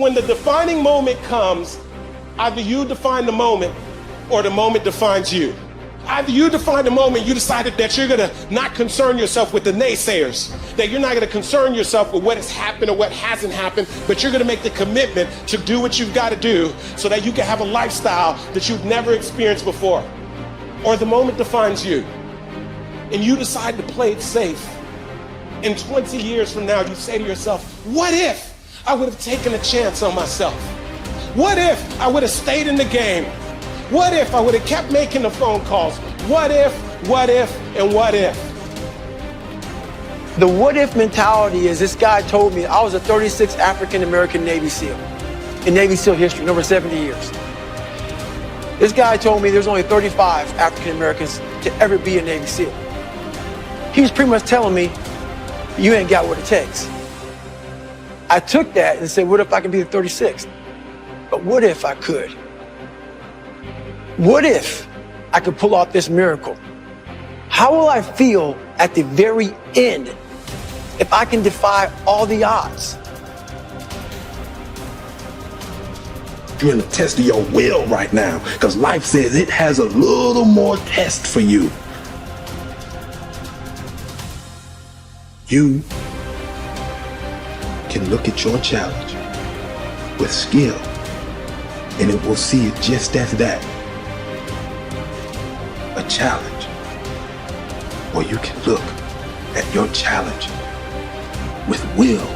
when the defining moment comes, either you define the moment or the moment defines you. Either you define the moment, you decided that you're gonna not concern yourself with the naysayers, that you're not gonna concern yourself with what has happened or what hasn't happened, but you're gonna make the commitment to do what you've gotta do so that you can have a lifestyle that you've never experienced before. Or the moment defines you, and you decide to play it safe. And 20 years from now, you say to yourself, what if I would have taken a chance on myself? What if I would have stayed in the game? What if I would have kept making the phone calls? What if, and what if? The what if mentality is, this guy told me I was a 36th African-American Navy SEAL in Navy SEAL history, over 70 years. This guy told me there's only 35 African-Americans to ever be a Navy SEAL. He was pretty much telling me, you ain't got what it takes. I took that and said, what if I can be the 36th? But what if I could? What if I could pull off this miracle? How will I feel at the very end if I can defy all the odds? You're in a test of your will right now, because life says it has a little more test for you. You can look at your challenge with skill, and it will see it just as that. A challenge. Or you can look at your challenge with will.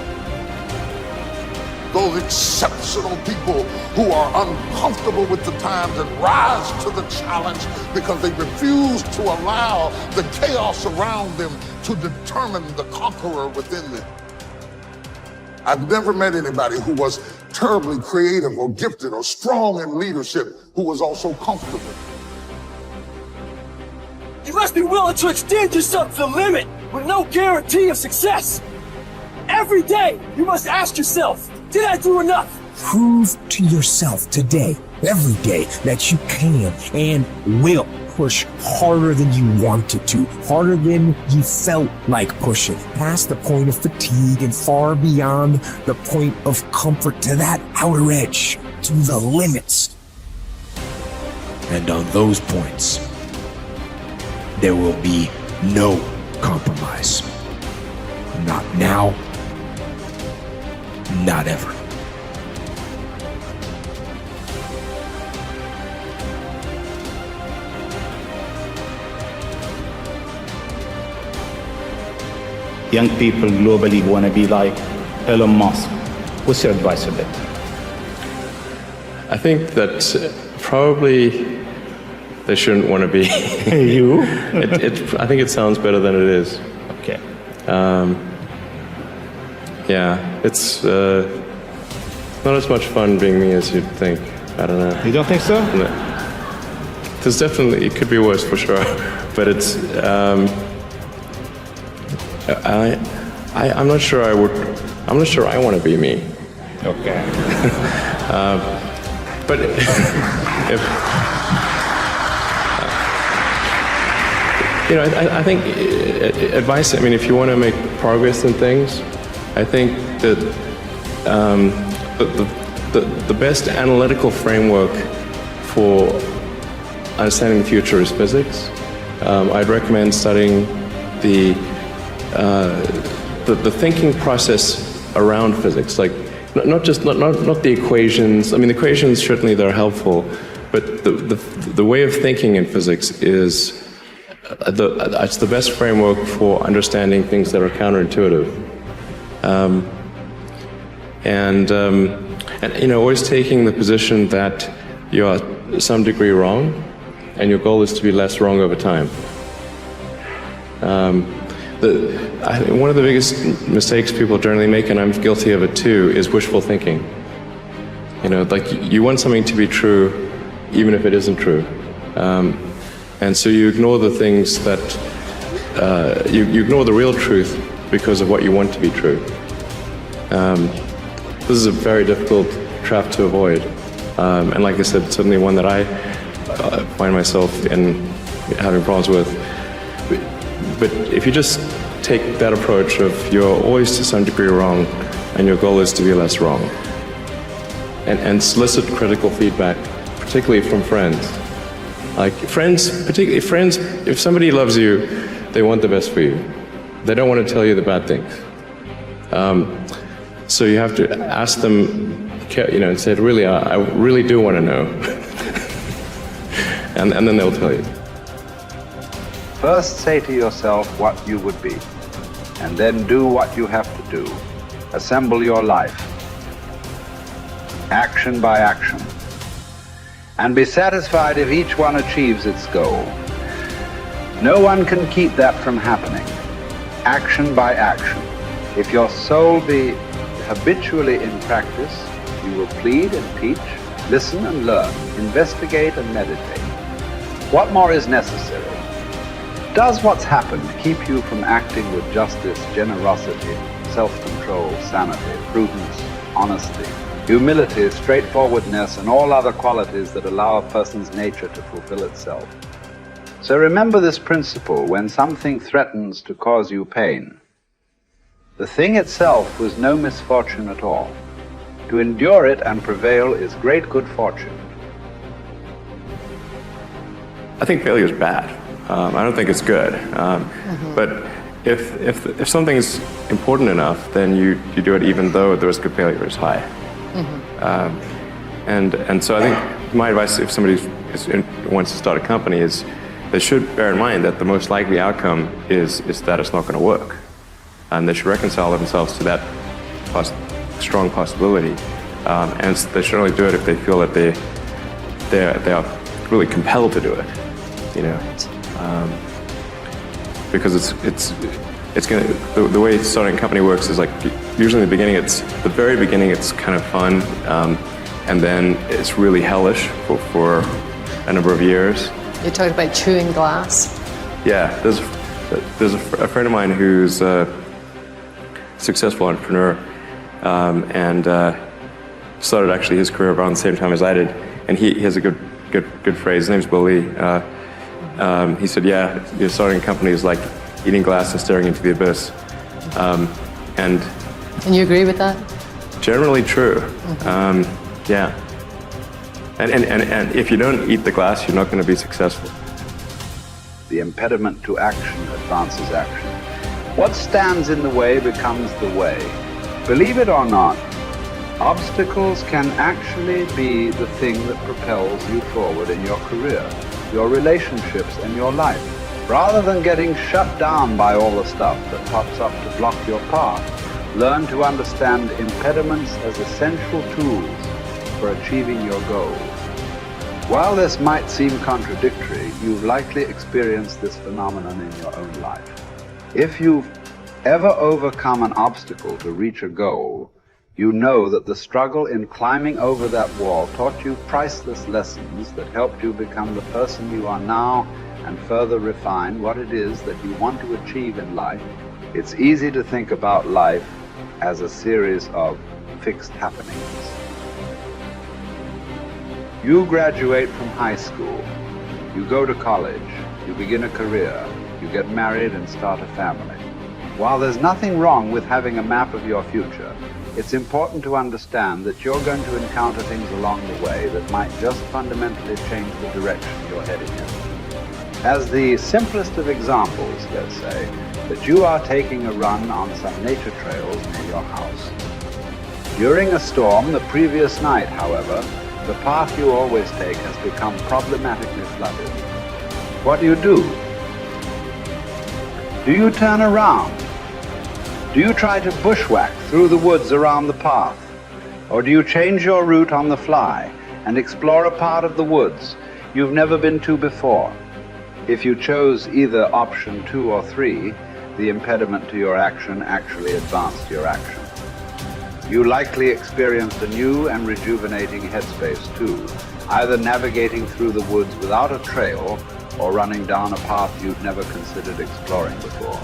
Those exceptional people who are uncomfortable with the times and rise to the challenge because they refuse to allow the chaos around them to determine the conqueror within them. I've never met anybody who was terribly creative or gifted or strong in leadership who was also comfortable. You must be willing to extend yourself to the limit with no guarantee of success. Every day, you must ask yourself, did I do enough? Prove to yourself today, every day, that you can and will push harder than you wanted to, harder than you felt like pushing, past the point of fatigue and far beyond the point of comfort, to that outer edge, to the limits. And on those points, there will be no compromise. Not now, not ever. Young people globally want to be like Elon Musk. What's your advice on that? I think that probably they shouldn't want to be. You? I think it sounds better than it is. Okay. Yeah, it's not as much fun being me as you'd think. I don't know. You don't think so? No. There's definitely, it could be worse for sure, but it's, I'm not sure I'm not sure I want to be me. Okay. But if, you know, I think advice, I mean, if you want to make progress in things, I think that the best analytical framework for understanding the future is physics. I'd recommend studying the thinking process around physics, like not the equations. I mean, the equations certainly they're helpful, but the way of thinking in physics is it's the best framework for understanding things that are counterintuitive. And you know, always taking the position that you are to some degree wrong, and your goal is to be less wrong over time. One of the biggest mistakes people generally make, and I'm guilty of it too, is wishful thinking. You know, like you want something to be true, even if it isn't true. And so you ignore the things that, you ignore the real truth because of what you want to be true. This is a very difficult trap to avoid. And like I said, certainly one that I find myself in having problems with. But if you just take that approach of you're always to some degree wrong and your goal is to be less wrong, and solicit critical feedback, particularly from friends. Like friends, particularly friends, if somebody loves you, they want the best for you. They don't want to tell you the bad things. So you have to ask them, and say, really, I really do want to know. and then they'll tell you. First say to yourself what you would be, and then do what you have to do. Assemble your life, action by action, and be satisfied if each one achieves its goal. No one can keep that from happening. Action by action. If your soul be habitually in practice, you will plead and teach, listen and learn, investigate and meditate. What more is necessary? Does what's happened keep you from acting with justice, generosity, self-control, sanity, prudence, honesty, humility, straightforwardness, and all other qualities that allow a person's nature to fulfill itself? So remember this principle when something threatens to cause you pain. The thing itself was no misfortune at all. To endure it and prevail is great good fortune. I think failure is bad. I don't think it's good. But if something is important enough, then you do it even though the risk of failure is high. And so I think my advice if somebody wants to start a company is they should bear in mind that the most likely outcome is that it's not going to work. And they should reconcile themselves to that strong possibility. And they should only do it if they feel that they are really compelled to do it. Because it's going to, the way starting a company works is like usually in the very beginning it's kind of fun, and then it's really hellish for a number of years. You talked about chewing glass. Yeah, there's a friend of mine who's a successful entrepreneur, and started actually his career around the same time as I did, and he has a good phrase. His name's Will Lee. He said, "Yeah, you're starting a company is like eating glass and staring into the abyss," and you agree with that? Generally true. Yeah. And if you don't eat the glass, you're not going to be successful. The impediment to action advances action. What stands in the way becomes the way. Believe it or not, obstacles can actually be the thing that propels you forward in your career, your relationships, and your life. Rather than getting shut down by all the stuff that pops up to block your path, learn to understand impediments as essential tools for achieving your goals. While this might seem contradictory, you've likely experienced this phenomenon in your own life. If you've ever overcome an obstacle to reach a goal, you know that the struggle in climbing over that wall taught you priceless lessons that helped you become the person you are now and further refine what it is that you want to achieve in life. It's easy to think about life as a series of fixed happenings. You graduate from high school, you go to college, you begin a career, you get married and start a family. While there's nothing wrong with having a map of your future, it's important to understand that you're going to encounter things along the way that might just fundamentally change the direction you're heading in. As the simplest of examples, let's say, that you are taking a run on some nature trails near your house. During a storm the previous night, however, the path you always take has become problematically flooded. What do? Do you turn around? Do you try to bushwhack through the woods around the path? Or do you change your route on the fly and explore a part of the woods you've never been to before? If you chose either option 2 or 3, the impediment to your action actually advanced your action. You likely experienced a new and rejuvenating headspace too, either navigating through the woods without a trail or running down a path you'd never considered exploring before.